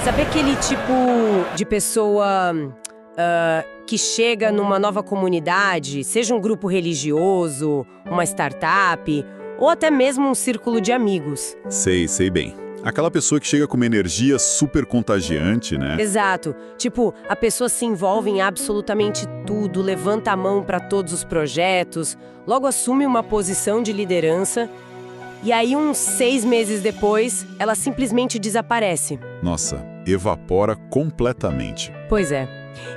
Sabe aquele tipo de pessoa que chega numa nova comunidade, seja um grupo religioso, uma startup, ou até mesmo um círculo de amigos? Sei bem. Aquela pessoa que chega com uma energia super contagiante, né? Exato. Tipo, a pessoa se envolve em absolutamente tudo, levanta a mão para todos os projetos, logo assume uma posição de liderança, e aí uns 6 meses depois, ela simplesmente desaparece. Nossa, evapora completamente. Pois é.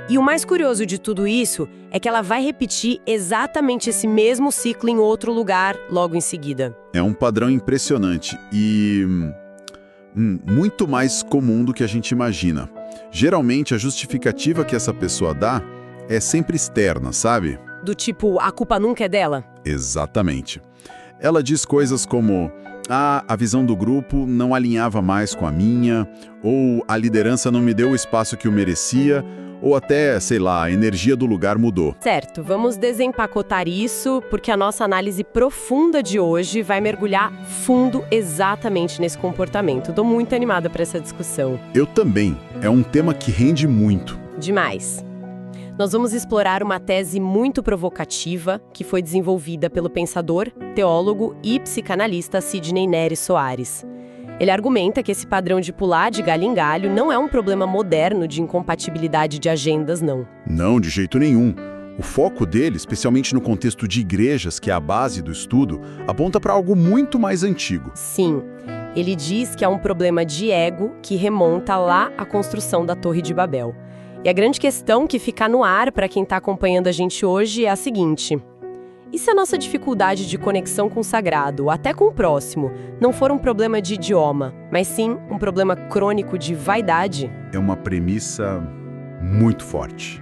E o mais curioso de tudo isso é que ela vai repetir exatamente esse mesmo ciclo em outro lugar logo em seguida. É um padrão impressionante e muito mais comum do que a gente imagina. Geralmente, a justificativa que essa pessoa dá é sempre externa, sabe? Do tipo, a culpa nunca é dela? Exatamente. Ela diz coisas como: a visão do grupo não alinhava mais com a minha, ou a liderança não me deu o espaço que eu merecia, ou até, sei lá, a energia do lugar mudou. Certo, vamos desempacotar isso, porque a nossa análise profunda de hoje vai mergulhar fundo exatamente nesse comportamento. Tô muito animada para essa discussão. Eu também. É um tema que rende muito. Demais. Nós vamos explorar uma tese muito provocativa que foi desenvolvida pelo pensador, teólogo e psicanalista Sidney Neres Soares. Ele argumenta que esse padrão de pular de galho em galho não é um problema moderno de incompatibilidade de agendas, não. Não, de jeito nenhum. O foco dele, especialmente no contexto de igrejas, que é a base do estudo, aponta para algo muito mais antigo. Sim, ele diz que é um problema de ego que remonta lá à construção da Torre de Babel. E a grande questão que fica no ar para quem está acompanhando a gente hoje é a seguinte: e se a nossa dificuldade de conexão com o sagrado, ou até com o próximo, não for um problema de idioma, mas sim um problema crônico de vaidade? É uma premissa muito forte.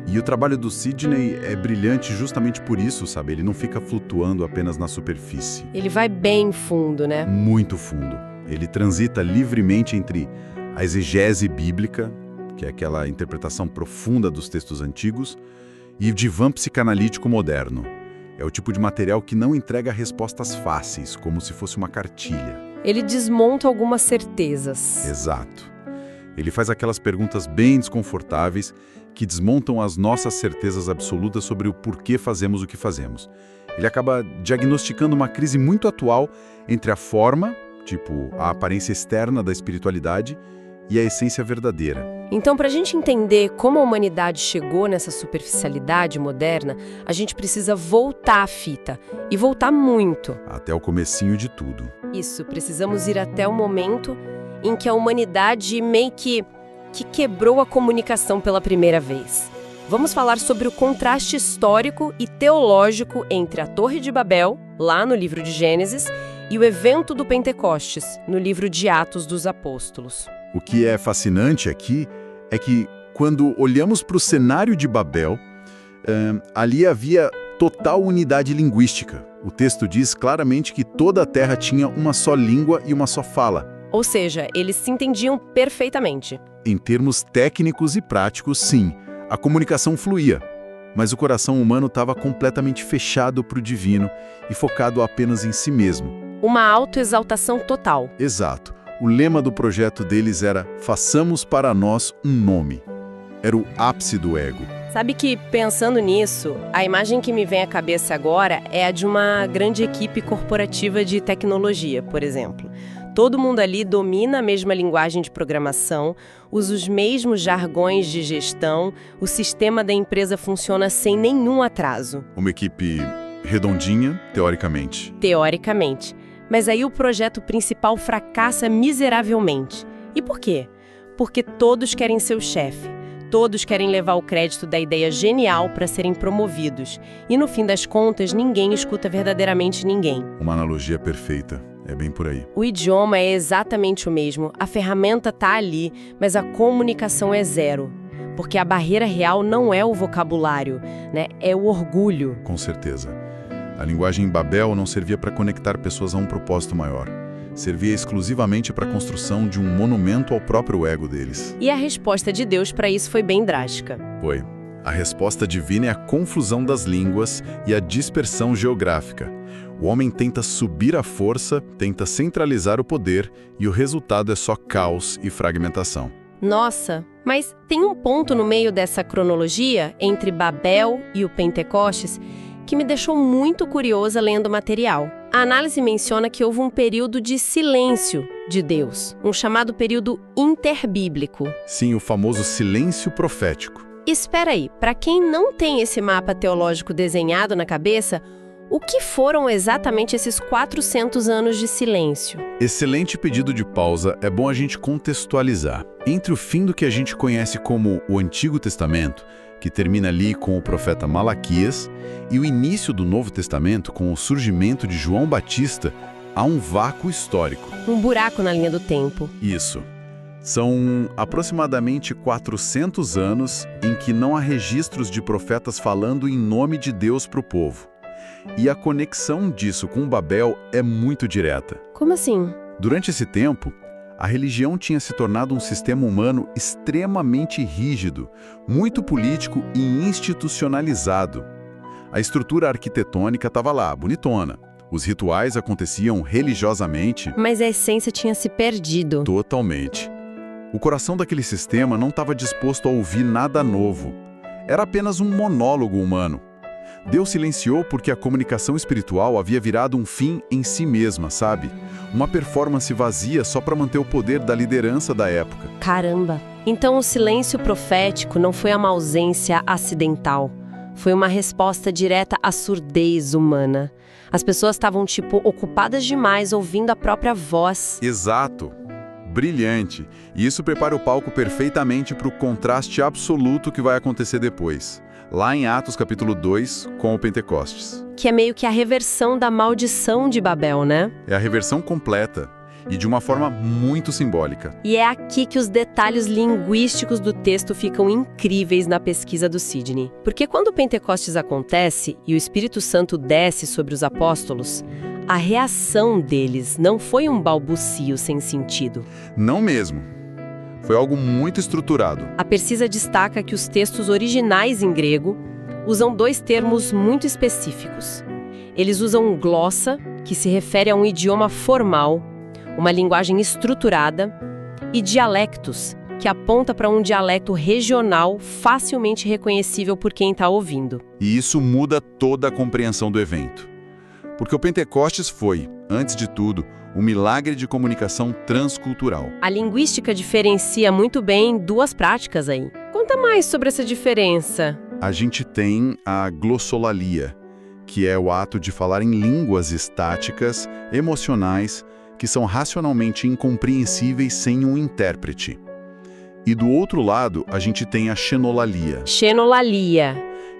E o trabalho do Sidney é brilhante justamente por isso, sabe? Ele não fica flutuando apenas na superfície. Ele vai bem fundo, né? Muito fundo. Ele transita livremente entre a exegese bíblica, que é aquela interpretação profunda dos textos antigos, e o divã psicanalítico moderno. É o tipo de material que não entrega respostas fáceis, como se fosse uma cartilha. Ele desmonta algumas certezas. Exato. Ele faz aquelas perguntas bem desconfortáveis que desmontam as nossas certezas absolutas sobre o porquê fazemos o que fazemos. Ele acaba diagnosticando uma crise muito atual entre a forma, tipo a aparência externa da espiritualidade, e a essência verdadeira. Então, para a gente entender como a humanidade chegou nessa superficialidade moderna, a gente precisa voltar a fita, e voltar muito. Até o comecinho de tudo. Isso, precisamos ir até o momento em que a humanidade meio que quebrou a comunicação pela primeira vez. Vamos falar sobre o contraste histórico e teológico entre a Torre de Babel, lá no livro de Gênesis, e o evento do Pentecostes, no livro de Atos dos Apóstolos. O que é fascinante aqui é que, quando olhamos para o cenário de Babel, ali havia total unidade linguística. O texto diz claramente que toda a terra tinha uma só língua e uma só fala. Ou seja, eles se entendiam perfeitamente. Em termos técnicos e práticos, sim, a comunicação fluía. Mas o coração humano estava completamente fechado para o divino e focado apenas em si mesmo. Uma autoexaltação total. Exato. O lema do projeto deles era: façamos para nós um nome. Era o ápice do ego. Sabe que, pensando nisso, a imagem que me vem à cabeça agora é a de uma grande equipe corporativa de tecnologia, por exemplo. Todo mundo ali domina a mesma linguagem de programação, usa os mesmos jargões de gestão, o sistema da empresa funciona sem nenhum atraso. Uma equipe redondinha, teoricamente. Teoricamente. Mas aí o projeto principal fracassa miseravelmente. E por quê? Porque todos querem ser o chefe. Todos querem levar o crédito da ideia genial para serem promovidos. E no fim das contas, ninguém escuta verdadeiramente ninguém. Uma analogia perfeita. É bem por aí. O idioma é exatamente o mesmo. A ferramenta está ali, mas a comunicação é zero. Porque a barreira real não é o vocabulário, né? É o orgulho. Com certeza. A linguagem em Babel não servia para conectar pessoas a um propósito maior. Servia exclusivamente para a construção de um monumento ao próprio ego deles. E a resposta de Deus para isso foi bem drástica. Foi. A resposta divina é a confusão das línguas e a dispersão geográfica. O homem tenta subir à força, tenta centralizar o poder e o resultado é só caos e fragmentação. Nossa, mas tem um ponto no meio dessa cronologia, entre Babel e o Pentecostes, que me deixou muito curiosa lendo o material. A análise menciona que houve um período de silêncio de Deus, um chamado período interbíblico. Sim, o famoso silêncio profético. Espera aí, para quem não tem esse mapa teológico desenhado na cabeça, o que foram exatamente esses 400 anos de silêncio? Excelente pedido de pausa, é bom a gente contextualizar. Entre o fim do que a gente conhece como o Antigo Testamento, que termina ali com o profeta Malaquias, e o início do Novo Testamento, com o surgimento de João Batista, há um vácuo histórico. Um buraco na linha do tempo. Isso. São aproximadamente 400 anos em que não há registros de profetas falando em nome de Deus para o povo. E a conexão disso com Babel é muito direta. Como assim? Durante esse tempo, a religião tinha se tornado um sistema humano extremamente rígido, muito político e institucionalizado. A estrutura arquitetônica estava lá, bonitona. Os rituais aconteciam religiosamente. Mas a essência tinha se perdido. Totalmente. O coração daquele sistema não estava disposto a ouvir nada novo. Era apenas um monólogo humano. Deus silenciou porque a comunicação espiritual havia virado um fim em si mesma, sabe? Uma performance vazia só para manter o poder da liderança da época. Caramba! Então o silêncio profético não foi uma ausência acidental. Foi uma resposta direta à surdez humana. As pessoas estavam, ocupadas demais ouvindo a própria voz. Exato. Brilhante. E isso prepara o palco perfeitamente para o contraste absoluto que vai acontecer depois. Lá em Atos capítulo 2, com o Pentecostes. Que é meio que a reversão da maldição de Babel, né? É a reversão completa e de uma forma muito simbólica. E é aqui que os detalhes linguísticos do texto ficam incríveis na pesquisa do Sidney. Porque quando o Pentecostes acontece e o Espírito Santo desce sobre os apóstolos, a reação deles não foi um balbucio sem sentido. Não mesmo. Foi algo muito estruturado. A pesquisa destaca que os textos originais em grego usam dois termos muito específicos. Eles usam glossa, que se refere a um idioma formal, uma linguagem estruturada, e dialectos, que aponta para um dialeto regional facilmente reconhecível por quem está ouvindo. E isso muda toda a compreensão do evento. Porque o Pentecostes foi, antes de tudo, um milagre de comunicação transcultural. A linguística diferencia muito bem duas práticas aí. Conta mais sobre essa diferença. A gente tem a glossolalia, que é o ato de falar em línguas estáticas, emocionais, que são racionalmente incompreensíveis sem um intérprete. E do outro lado, a gente tem a xenolalia. Xenolalia.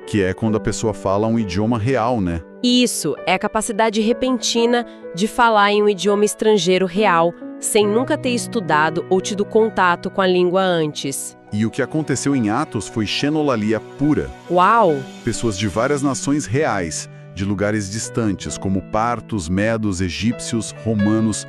Que é quando a pessoa fala um idioma real, né? Isso, é a capacidade repentina de falar em um idioma estrangeiro real, sem nunca ter estudado ou tido contato com a língua antes. E o que aconteceu em Atos foi xenolalia pura. Uau! Pessoas de várias nações reais, de lugares distantes, como partos, medos, egípcios, romanos,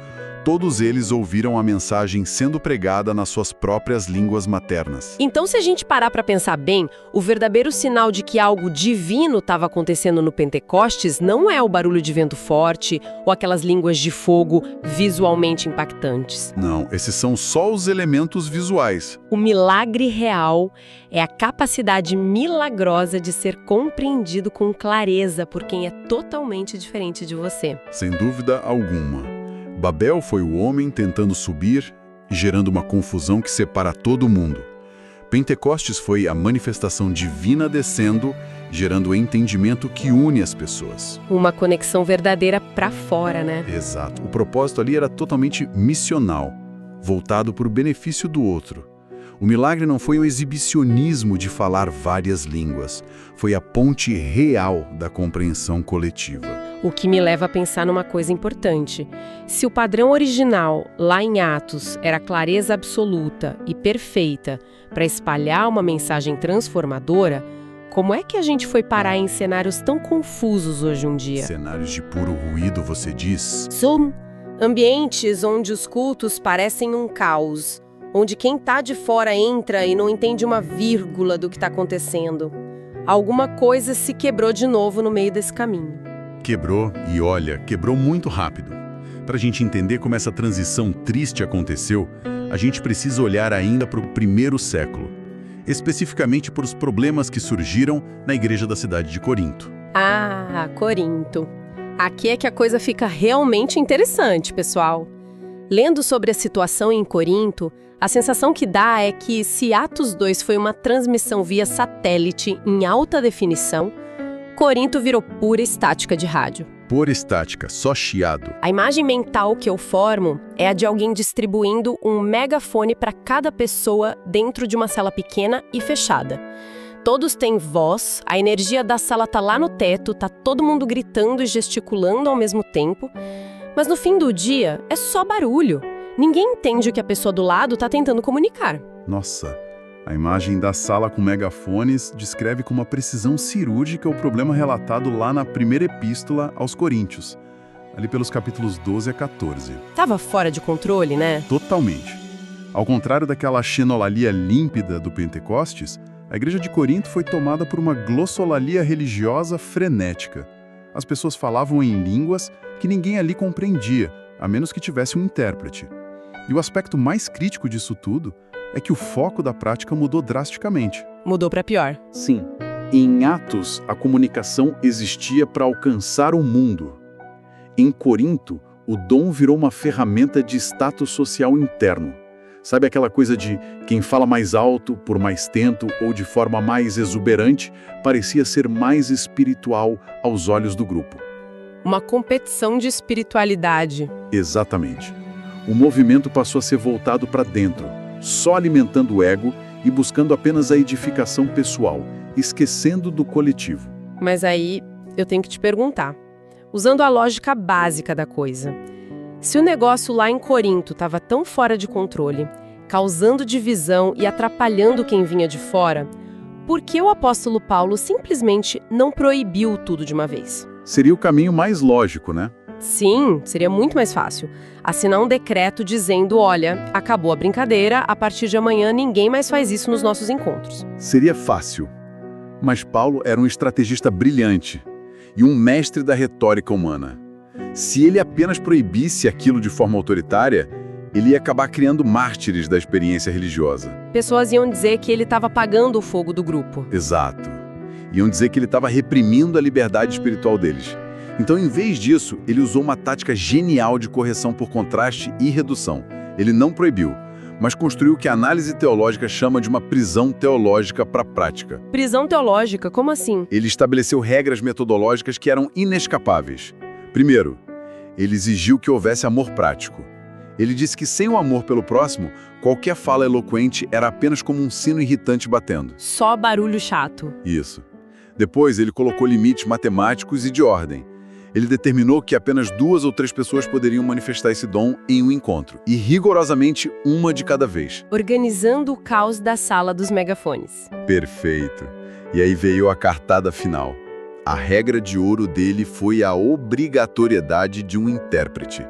todos eles ouviram a mensagem sendo pregada nas suas próprias línguas maternas. Então, se a gente parar para pensar bem, o verdadeiro sinal de que algo divino estava acontecendo no Pentecostes não é o barulho de vento forte ou aquelas línguas de fogo visualmente impactantes. Não, esses são só os elementos visuais. O milagre real é a capacidade milagrosa de ser compreendido com clareza por quem é totalmente diferente de você. Sem dúvida alguma. Babel foi o homem tentando subir, gerando uma confusão que separa todo mundo. Pentecostes foi a manifestação divina descendo, gerando o entendimento que une as pessoas. Uma conexão verdadeira para fora, né? Exato. O propósito ali era totalmente missional, voltado para o benefício do outro. O milagre não foi um exibicionismo de falar várias línguas, foi a ponte real da compreensão coletiva. O que me leva a pensar numa coisa importante. Se o padrão original, lá em Atos, era clareza absoluta e perfeita para espalhar uma mensagem transformadora, como é que a gente foi parar em cenários tão confusos hoje um dia? Cenários de puro ruído, você diz? São ambientes onde os cultos parecem um caos, onde quem está de fora entra e não entende uma vírgula do que está acontecendo. Alguma coisa se quebrou de novo no meio desse caminho. Quebrou, e olha, quebrou muito rápido. Para a gente entender como essa transição triste aconteceu, a gente precisa olhar ainda para o primeiro século, especificamente por os problemas que surgiram na igreja da cidade de Corinto. Ah, Corinto. Aqui é que a coisa fica realmente interessante, pessoal. Lendo sobre a situação em Corinto, a sensação que dá é que se Atos 2 foi uma transmissão via satélite em alta definição, Corinto virou pura estática de rádio. Pura estática, só chiado. A imagem mental que eu formo é a de alguém distribuindo um megafone para cada pessoa dentro de uma sala pequena e fechada. Todos têm voz, a energia da sala tá lá no teto, tá todo mundo gritando e gesticulando ao mesmo tempo, mas no fim do dia é só barulho. Ninguém entende o que a pessoa do lado tá tentando comunicar. Nossa, a imagem da sala com megafones descreve com uma precisão cirúrgica o problema relatado lá na primeira epístola aos Coríntios, ali pelos capítulos 12 a 14. Tava fora de controle, né? Totalmente. Ao contrário daquela xenolalia límpida do Pentecostes, a igreja de Corinto foi tomada por uma glossolalia religiosa frenética. As pessoas falavam em línguas que ninguém ali compreendia, a menos que tivesse um intérprete. E o aspecto mais crítico disso tudo é que o foco da prática mudou drasticamente. Mudou para pior. Sim. Em Atos, a comunicação existia para alcançar o mundo. Em Corinto, o dom virou uma ferramenta de status social interno. Sabe aquela coisa de quem fala mais alto, por mais tempo ou de forma mais exuberante, parecia ser mais espiritual aos olhos do grupo. Uma competição de espiritualidade. Exatamente. O movimento passou a ser voltado para dentro, só alimentando o ego e buscando apenas a edificação pessoal, esquecendo do coletivo. Mas aí eu tenho que te perguntar, usando a lógica básica da coisa, se o negócio lá em Corinto estava tão fora de controle, causando divisão e atrapalhando quem vinha de fora, por que o apóstolo Paulo simplesmente não proibiu tudo de uma vez? Seria o caminho mais lógico, né? Sim, seria muito mais fácil. Assinar um decreto dizendo, olha, acabou a brincadeira, a partir de amanhã ninguém mais faz isso nos nossos encontros. Seria fácil. Mas Paulo era um estrategista brilhante e um mestre da retórica humana. Se ele apenas proibisse aquilo de forma autoritária, ele ia acabar criando mártires da experiência religiosa. Pessoas iam dizer que ele estava apagando o fogo do grupo. Exato. Iam dizer que ele estava reprimindo a liberdade espiritual deles. Então, em vez disso, ele usou uma tática genial de correção por contraste e redução. Ele não proibiu, mas construiu o que a análise teológica chama de uma prisão teológica para a prática. Prisão teológica? Como assim? Ele estabeleceu regras metodológicas que eram inescapáveis. Primeiro, ele exigiu que houvesse amor prático. Ele disse que sem o amor pelo próximo, qualquer fala eloquente era apenas como um sino irritante batendo. Só barulho chato. Isso. Depois, ele colocou limites matemáticos e de ordem. Ele determinou que apenas 2 ou 3 pessoas poderiam manifestar esse dom em um encontro, e rigorosamente uma de cada vez. Organizando o caos da sala dos megafones. Perfeito. E aí veio a cartada final. A regra de ouro dele foi a obrigatoriedade de um intérprete.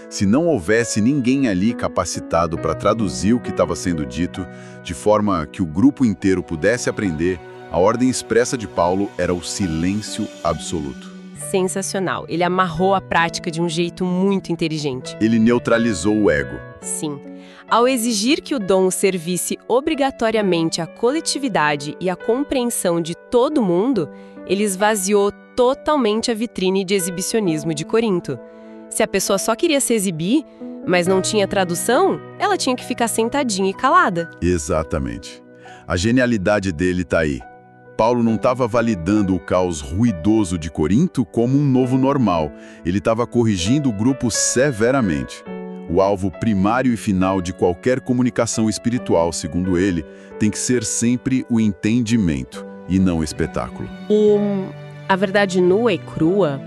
Se não houvesse ninguém ali capacitado para traduzir o que estava sendo dito, de forma que o grupo inteiro pudesse aprender, a ordem expressa de Paulo era o silêncio absoluto. Sensacional. Ele amarrou a prática de um jeito muito inteligente. Ele neutralizou o ego. Sim. Ao exigir que o dom servisse obrigatoriamente à coletividade e à compreensão de todo mundo, ele esvaziou totalmente a vitrine de exibicionismo de Corinto. Se a pessoa só queria se exibir, mas não tinha tradução, ela tinha que ficar sentadinha e calada. Exatamente. A genialidade dele está aí. Paulo não estava validando o caos ruidoso de Corinto como um novo normal. Ele estava corrigindo o grupo severamente. O alvo primário e final de qualquer comunicação espiritual, segundo ele, tem que ser sempre o entendimento e não o espetáculo. E a verdade nua e crua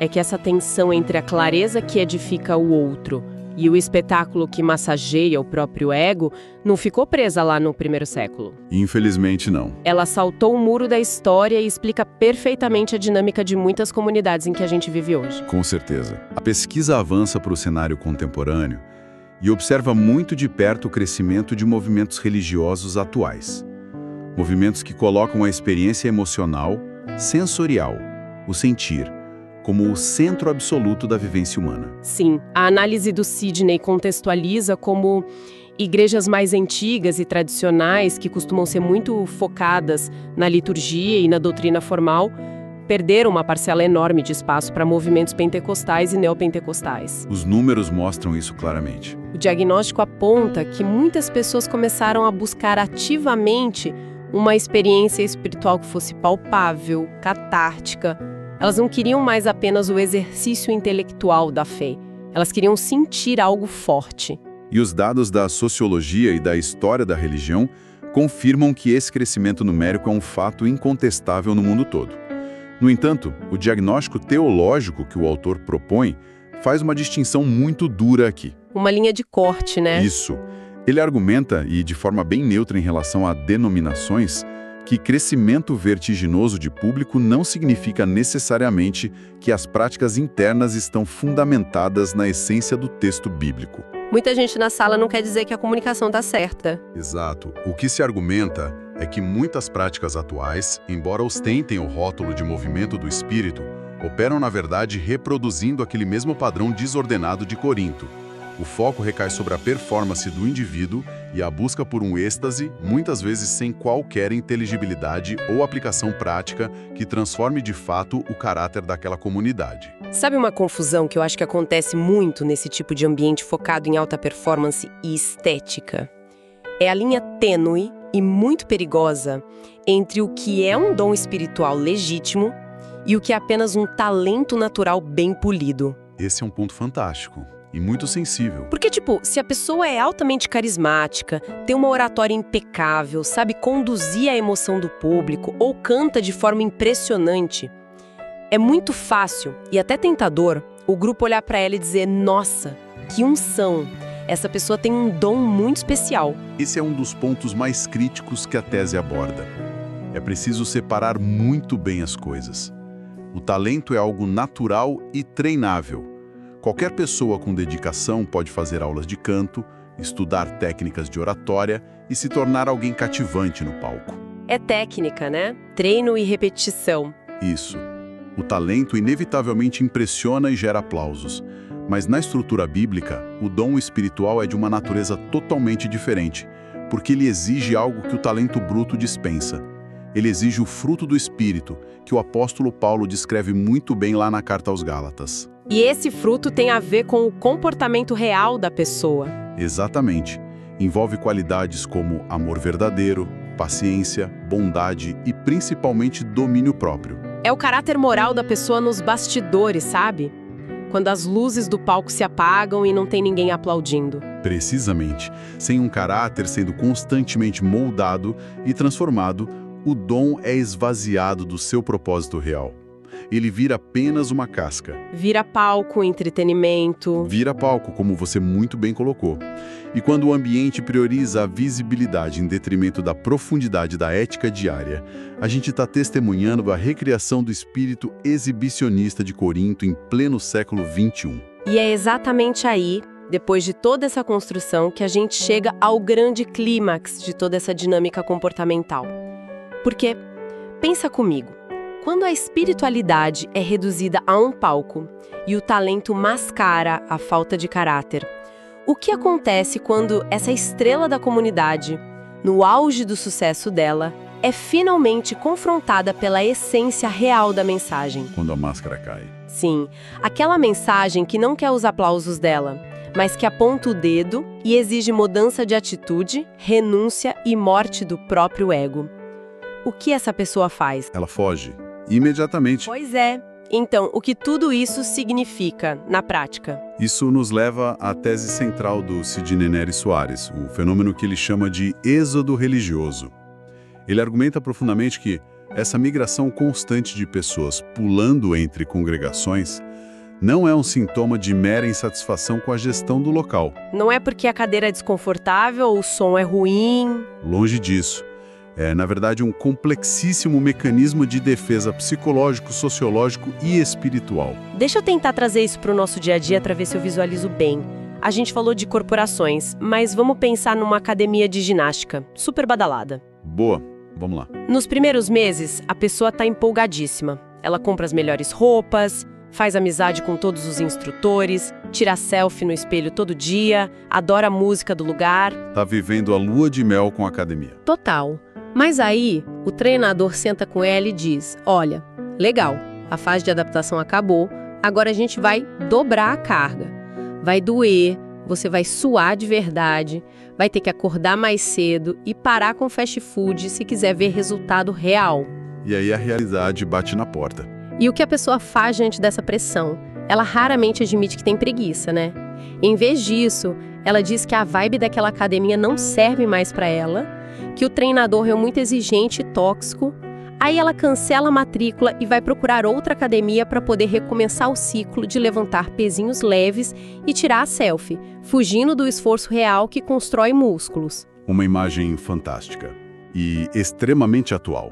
é que essa tensão entre a clareza que edifica o outro e o espetáculo que massageia o próprio ego não ficou presa lá no primeiro século. Infelizmente não. Ela saltou o muro da história e explica perfeitamente a dinâmica de muitas comunidades em que a gente vive hoje. Com certeza. A pesquisa avança para o cenário contemporâneo e observa muito de perto o crescimento de movimentos religiosos atuais. Movimentos que colocam a experiência emocional, sensorial, o sentir, como o centro absoluto da vivência humana. Sim, a análise do Sidney contextualiza como igrejas mais antigas e tradicionais, que costumam ser muito focadas na liturgia e na doutrina formal, perderam uma parcela enorme de espaço para movimentos pentecostais e neopentecostais. Os números mostram isso claramente. O diagnóstico aponta que muitas pessoas começaram a buscar ativamente uma experiência espiritual que fosse palpável, catártica. Elas não queriam mais apenas o exercício intelectual da fé. Elas queriam sentir algo forte. E os dados da sociologia e da história da religião confirmam que esse crescimento numérico é um fato incontestável no mundo todo. No entanto, o diagnóstico teológico que o autor propõe faz uma distinção muito dura aqui. Uma linha de corte, né? Isso. Ele argumenta, e de forma bem neutra em relação a denominações, que crescimento vertiginoso de público não significa necessariamente que as práticas internas estão fundamentadas na essência do texto bíblico. Muita gente na sala não quer dizer que a comunicação está certa. Exato. O que se argumenta é que muitas práticas atuais, embora ostentem o rótulo de movimento do espírito, operam na verdade reproduzindo aquele mesmo padrão desordenado de Corinto. O foco recai sobre a performance do indivíduo e a busca por um êxtase, muitas vezes sem qualquer inteligibilidade ou aplicação prática que transforme de fato o caráter daquela comunidade. Sabe uma confusão que eu acho que acontece muito nesse tipo de ambiente focado em alta performance e estética? É a linha tênue e muito perigosa entre o que é um dom espiritual legítimo e o que é apenas um talento natural bem polido. Esse é um ponto fantástico e muito sensível. Porque, se a pessoa é altamente carismática, tem uma oratória impecável, sabe conduzir a emoção do público ou canta de forma impressionante, é muito fácil e até tentador o grupo olhar para ela e dizer: nossa, que unção! Essa pessoa tem um dom muito especial. Esse é um dos pontos mais críticos que a tese aborda. É preciso separar muito bem as coisas. O talento é algo natural e treinável. Qualquer pessoa com dedicação pode fazer aulas de canto, estudar técnicas de oratória e se tornar alguém cativante no palco. É técnica, né? Treino e repetição. Isso. O talento inevitavelmente impressiona e gera aplausos. Mas na estrutura bíblica, o dom espiritual é de uma natureza totalmente diferente, porque ele exige algo que o talento bruto dispensa. Ele exige o fruto do Espírito, que o apóstolo Paulo descreve muito bem lá na carta aos Gálatas. E esse fruto tem a ver com o comportamento real da pessoa. Exatamente. Envolve qualidades como amor verdadeiro, paciência, bondade e principalmente domínio próprio. É o caráter moral da pessoa nos bastidores, sabe? Quando as luzes do palco se apagam e não tem ninguém aplaudindo. Precisamente. Sem um caráter sendo constantemente moldado e transformado, o dom é esvaziado do seu propósito real. Ele vira apenas uma casca. Vira palco, entretenimento. Vira palco, como você muito bem colocou. E quando o ambiente prioriza a visibilidade em detrimento da profundidade da ética diária, a gente está testemunhando a recriação do espírito exibicionista de Corinto em pleno século XXI. E é exatamente aí, depois de toda essa construção, que a gente chega ao grande clímax de toda essa dinâmica comportamental. Porque, pensa comigo, quando a espiritualidade é reduzida a um palco e o talento mascara a falta de caráter, o que acontece quando essa estrela da comunidade, no auge do sucesso dela, é finalmente confrontada pela essência real da mensagem? Quando a máscara cai. Sim, aquela mensagem que não quer os aplausos dela, mas que aponta o dedo e exige mudança de atitude, renúncia e morte do próprio ego. O que essa pessoa faz? Ela foge. Imediatamente. Pois é. Então, o que tudo isso significa na prática? Isso nos leva à tese central do Sidney Neri Soares, o fenômeno que ele chama de êxodo religioso. Ele argumenta profundamente que essa migração constante de pessoas pulando entre congregações não é um sintoma de mera insatisfação com a gestão do local. Não é porque a cadeira é desconfortável ou o som é ruim. Longe disso. É, na verdade, um complexíssimo mecanismo de defesa psicológico, sociológico e espiritual. Deixa eu tentar trazer isso para o nosso dia a dia para ver se eu visualizo bem. A gente falou de corporações, mas vamos pensar numa academia de ginástica, super badalada. Boa, vamos lá. Nos primeiros meses, a pessoa está empolgadíssima. Ela compra as melhores roupas, faz amizade com todos os instrutores, tira selfie no espelho todo dia, adora a música do lugar. Tá vivendo a lua de mel com a academia. Total. Mas aí, o treinador senta com ela e diz: olha, legal, a fase de adaptação acabou, agora a gente vai dobrar a carga. Vai doer, você vai suar de verdade, vai ter que acordar mais cedo e parar com fast food se quiser ver resultado real. E aí a realidade bate na porta. E o que a pessoa faz diante dessa pressão? Ela raramente admite que tem preguiça, né? Em vez disso, ela diz que a vibe daquela academia não serve mais para ela, que o treinador é muito exigente e tóxico. Aí ela cancela a matrícula e vai procurar outra academia para poder recomeçar o ciclo de levantar pezinhos leves e tirar a selfie, fugindo do esforço real que constrói músculos. Uma imagem fantástica e extremamente atual.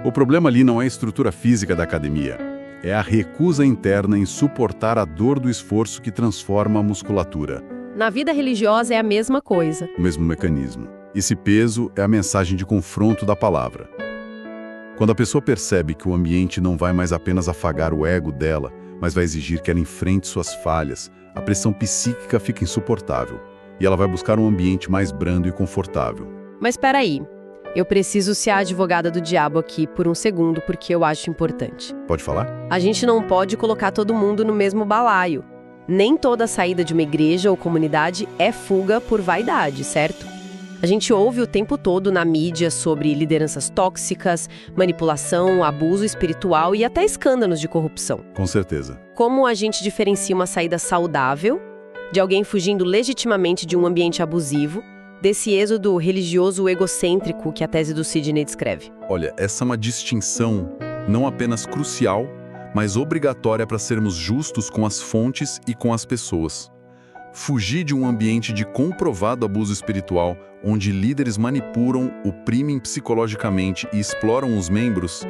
O problema ali não é a estrutura física da academia, é a recusa interna em suportar a dor do esforço que transforma a musculatura. Na vida religiosa é a mesma coisa. O mesmo mecanismo. Esse peso é a mensagem de confronto da palavra. Quando a pessoa percebe que o ambiente não vai mais apenas afagar o ego dela, mas vai exigir que ela enfrente suas falhas, a pressão psíquica fica insuportável e ela vai buscar um ambiente mais brando e confortável. Mas espera aí, eu preciso ser a advogada do diabo aqui por um segundo porque eu acho importante. Pode falar? A gente não pode colocar todo mundo no mesmo balaio. Nem toda saída de uma igreja ou comunidade é fuga por vaidade, certo? A gente ouve o tempo todo na mídia sobre lideranças tóxicas, manipulação, abuso espiritual e até escândalos de corrupção. Com certeza. Como a gente diferencia uma saída saudável de alguém fugindo legitimamente de um ambiente abusivo, desse êxodo religioso egocêntrico que a tese do Sidney descreve? Olha, essa é uma distinção não apenas crucial, mas obrigatória para sermos justos com as fontes e com as pessoas. Fugir de um ambiente de comprovado abuso espiritual, onde líderes manipulam, oprimem psicologicamente e exploram os membros,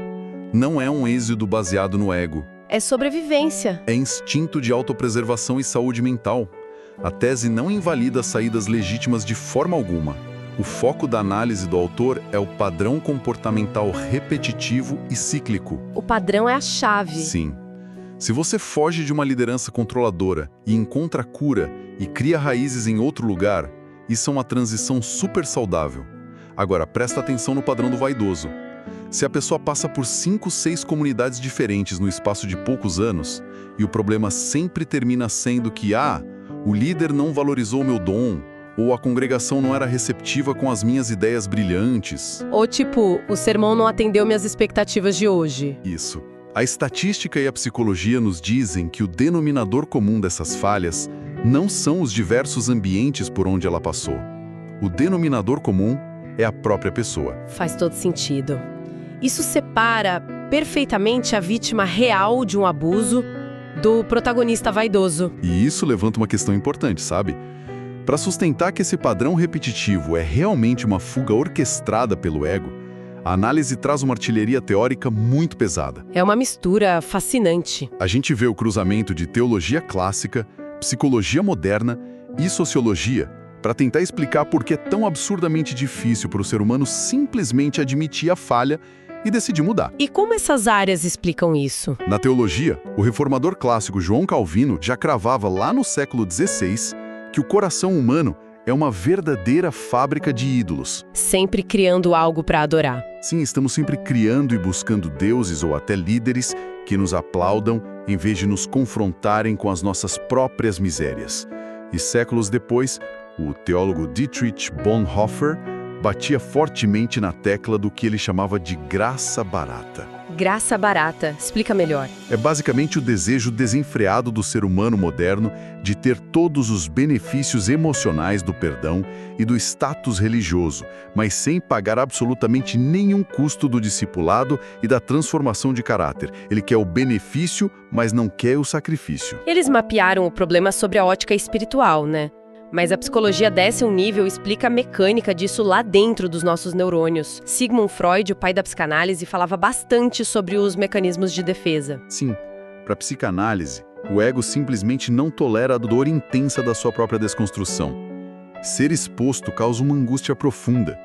não é um êxodo baseado no ego. É sobrevivência. É instinto de autopreservação e saúde mental. A tese não invalida saídas legítimas de forma alguma. O foco da análise do autor é o padrão comportamental repetitivo e cíclico. O padrão é a chave. Sim. Se você foge de uma liderança controladora e encontra cura e cria raízes em outro lugar, isso é uma transição super saudável. Agora, presta atenção no padrão do vaidoso. Se a pessoa passa por 5, 6 comunidades diferentes no espaço de poucos anos, e o problema sempre termina sendo que, o líder não valorizou meu dom, ou a congregação não era receptiva com as minhas ideias brilhantes. Ou tipo, o sermão não atendeu minhas expectativas de hoje. Isso. A estatística e a psicologia nos dizem que o denominador comum dessas falhas não são os diversos ambientes por onde ela passou. O denominador comum é a própria pessoa. Faz todo sentido. Isso separa perfeitamente a vítima real de um abuso do protagonista vaidoso. E isso levanta uma questão importante, sabe? Para sustentar que esse padrão repetitivo é realmente uma fuga orquestrada pelo ego, a análise traz uma artilharia teórica muito pesada. É uma mistura fascinante. A gente vê o cruzamento de teologia clássica, psicologia moderna e sociologia para tentar explicar por que é tão absurdamente difícil para o ser humano simplesmente admitir a falha e decidir mudar. E como essas áreas explicam isso? Na teologia, o reformador clássico João Calvino já cravava lá no século XVI que o coração humano é uma verdadeira fábrica de ídolos. Sempre criando algo para adorar. Sim, estamos sempre criando e buscando deuses ou até líderes que nos aplaudam em vez de nos confrontarem com as nossas próprias misérias. E séculos depois, o teólogo Dietrich Bonhoeffer batia fortemente na tecla do que ele chamava de graça barata. Graça barata, explica melhor. É basicamente o desejo desenfreado do ser humano moderno de ter todos os benefícios emocionais do perdão e do status religioso, mas sem pagar absolutamente nenhum custo do discipulado e da transformação de caráter. Ele quer o benefício, mas não quer o sacrifício. Eles mapearam o problema sobre a ótica espiritual, né? Mas a psicologia desce um nível e explica a mecânica disso lá dentro dos nossos neurônios. Sigmund Freud, o pai da psicanálise, falava bastante sobre os mecanismos de defesa. Sim, para a psicanálise, o ego simplesmente não tolera a dor intensa da sua própria desconstrução. Ser exposto causa uma angústia profunda.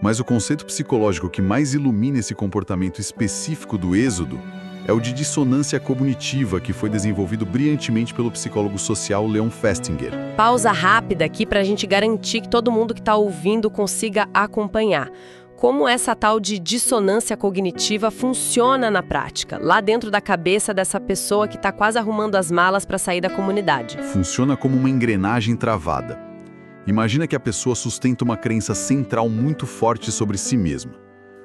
Mas o conceito psicológico que mais ilumina esse comportamento específico do êxodo é o de dissonância cognitiva, que foi desenvolvido brilhantemente pelo psicólogo social Leon Festinger. Pausa rápida aqui para a gente garantir que todo mundo que está ouvindo consiga acompanhar. Como essa tal de dissonância cognitiva funciona na prática, lá dentro da cabeça dessa pessoa que está quase arrumando as malas para sair da comunidade. Funciona como uma engrenagem travada. Imagina que a pessoa sustenta uma crença central muito forte sobre si mesma.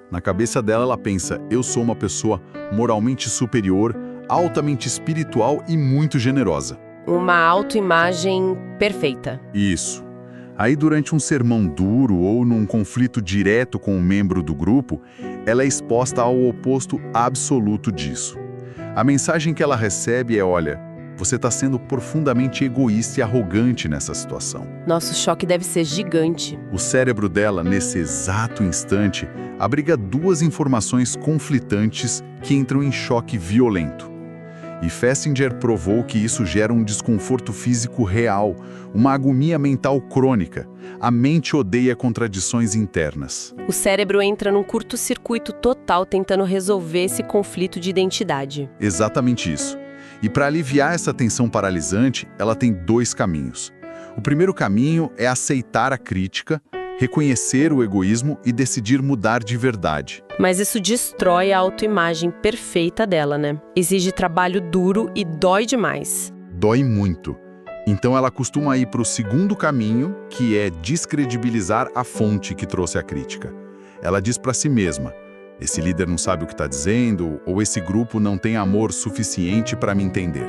Na cabeça dela, ela pensa: eu sou uma pessoa moralmente superior, altamente espiritual e muito generosa. Uma autoimagem perfeita. Isso. Aí, durante um sermão duro ou num conflito direto com um membro do grupo, ela é exposta ao oposto absoluto disso. A mensagem que ela recebe é: olha, você está sendo profundamente egoísta e arrogante nessa situação. Nosso choque deve ser gigante. O cérebro dela, nesse exato instante, abriga duas informações conflitantes que entram em choque violento. E Festinger provou que isso gera um desconforto físico real, uma agonia mental crônica. A mente odeia contradições internas. O cérebro entra num curto-circuito total tentando resolver esse conflito de identidade. Exatamente isso. E para aliviar essa tensão paralisante, ela tem dois caminhos. O primeiro caminho é aceitar a crítica, reconhecer o egoísmo e decidir mudar de verdade. Mas isso destrói a autoimagem perfeita dela, né? Exige trabalho duro e dói demais. Dói muito. Então ela costuma ir para o segundo caminho, que é descredibilizar a fonte que trouxe a crítica. Ela diz para si mesma: esse líder não sabe o que está dizendo, ou esse grupo não tem amor suficiente para me entender.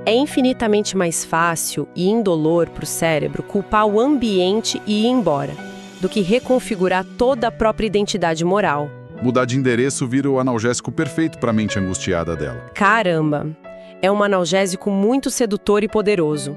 É infinitamente mais fácil e indolor para o cérebro culpar o ambiente e ir embora, do que reconfigurar toda a própria identidade moral. Mudar de endereço vira o analgésico perfeito para a mente angustiada dela. Caramba! É um analgésico muito sedutor e poderoso.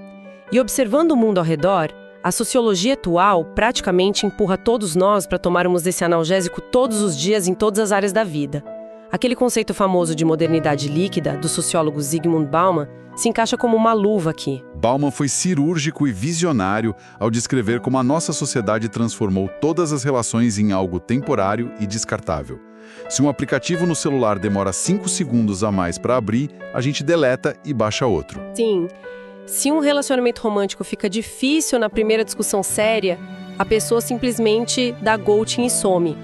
E observando o mundo ao redor, a sociologia atual praticamente empurra todos nós para tomarmos esse analgésico todos os dias em todas as áreas da vida. Aquele conceito famoso de modernidade líquida, do sociólogo Zygmunt Bauman, se encaixa como uma luva aqui. Bauman foi cirúrgico e visionário ao descrever como a nossa sociedade transformou todas as relações em algo temporário e descartável. Se um aplicativo no celular demora 5 segundos a mais para abrir, a gente deleta e baixa outro. Sim. Se um relacionamento romântico fica difícil na primeira discussão séria, a pessoa simplesmente dá ghosting e some.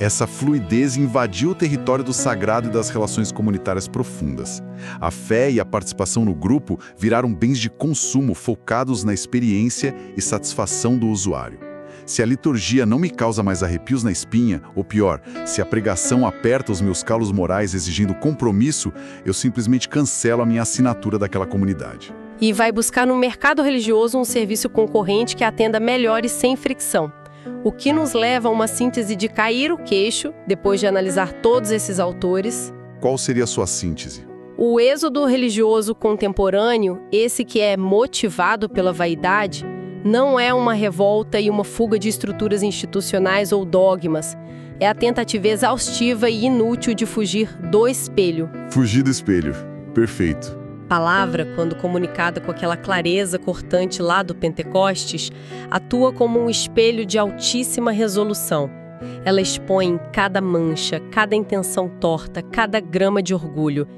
Essa fluidez invadiu o território do sagrado e das relações comunitárias profundas. A fé e a participação no grupo viraram bens de consumo focados na experiência e satisfação do usuário. Se a liturgia não me causa mais arrepios na espinha, ou pior, se a pregação aperta os meus calos morais exigindo compromisso, eu simplesmente cancelo a minha assinatura daquela comunidade. E vai buscar no mercado religioso um serviço concorrente que atenda melhor e sem fricção. O que nos leva a uma síntese de cair o queixo, depois de analisar todos esses autores. Qual seria a sua síntese? O êxodo religioso contemporâneo, esse que é motivado pela vaidade, não é uma revolta e uma fuga de estruturas institucionais ou dogmas. É a tentativa exaustiva e inútil de fugir do espelho. Fugir do espelho. Perfeito. A palavra, quando comunicada com aquela clareza cortante lá do Pentecostes, atua como um espelho de altíssima resolução. Ela expõe cada mancha, cada intenção torta, cada grama de orgulho.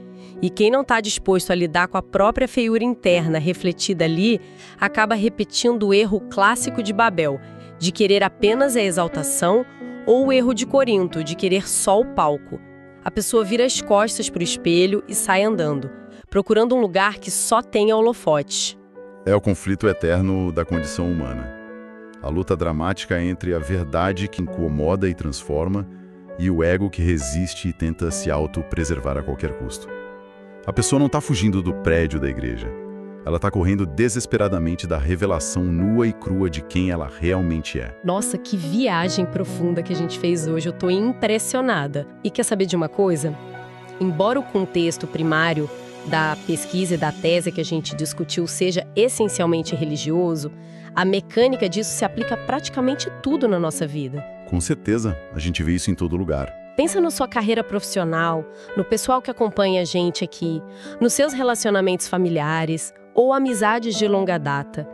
E quem não está disposto a lidar com a própria feiura interna refletida ali, acaba repetindo o erro clássico de Babel, de querer apenas a exaltação, ou o erro de Corinto, de querer só o palco. A pessoa vira as costas para o espelho e sai andando, procurando um lugar que só tenha holofote. É o conflito eterno da condição humana. A luta dramática entre a verdade que incomoda e transforma e o ego que resiste e tenta se autopreservar a qualquer custo. A pessoa não está fugindo do prédio da igreja. Ela está correndo desesperadamente da revelação nua e crua de quem ela realmente é. Nossa, que viagem profunda que a gente fez hoje. Eu tô impressionada. E quer saber de uma coisa? Embora o contexto primário da pesquisa e da tese que a gente discutiu seja essencialmente religioso, a mecânica disso se aplica a praticamente tudo na nossa vida. Com certeza, a gente vê isso em todo lugar. Pensa na sua carreira profissional, no pessoal que acompanha a gente aqui, nos seus relacionamentos familiares ou amizades de longa data.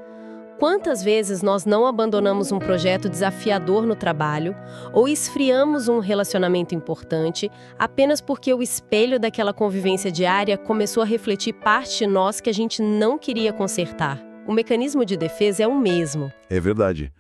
Quantas vezes nós não abandonamos um projeto desafiador no trabalho ou esfriamos um relacionamento importante apenas porque o espelho daquela convivência diária começou a refletir parte de nós que a gente não queria consertar? O mecanismo de defesa é o mesmo. É verdade.